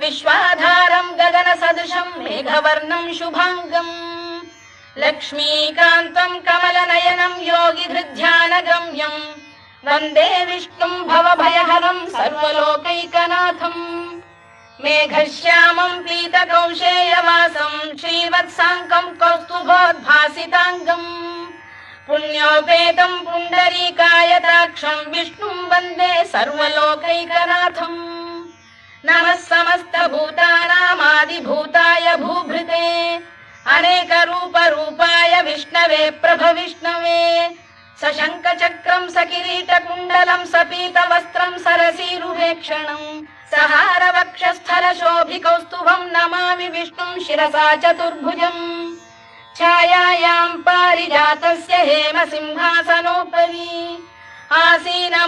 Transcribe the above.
विश्वाधारं गगनसदृशं मेघवर्णं शुभांगम् लक्ष्मीकान्तं कमलनयनं योगिधृध्यानगम्यं वन्दे विष्णुं भवभयहरं सर्वलोकैकनाथम् मेघश्यामं पीतकौशेयवासं श्रीवत्साङ्कं कौस्तुभोद्भासिताङ्गम् पुण्योपेतं पुण्डरीकायताक्षं विष्णुं वन्दे सर्वलोकैकनाथम् नमः समस्तभूतानामादिभूताय भूभृते अनेकरूपरूपाय विष्णवे प्रभविष्णवे सशङ्खचक्रं सकिरीटकुण्डलं सपीतवस्त्रं सरसीरुहेक्षणं सहारवक्षस्थलशोभिकौस्तुभं नमामि विष्णुं शिरसा चतुर्भुजम् छायायां पारिजातस्य हेमसिंहासनोपरि आसीनम्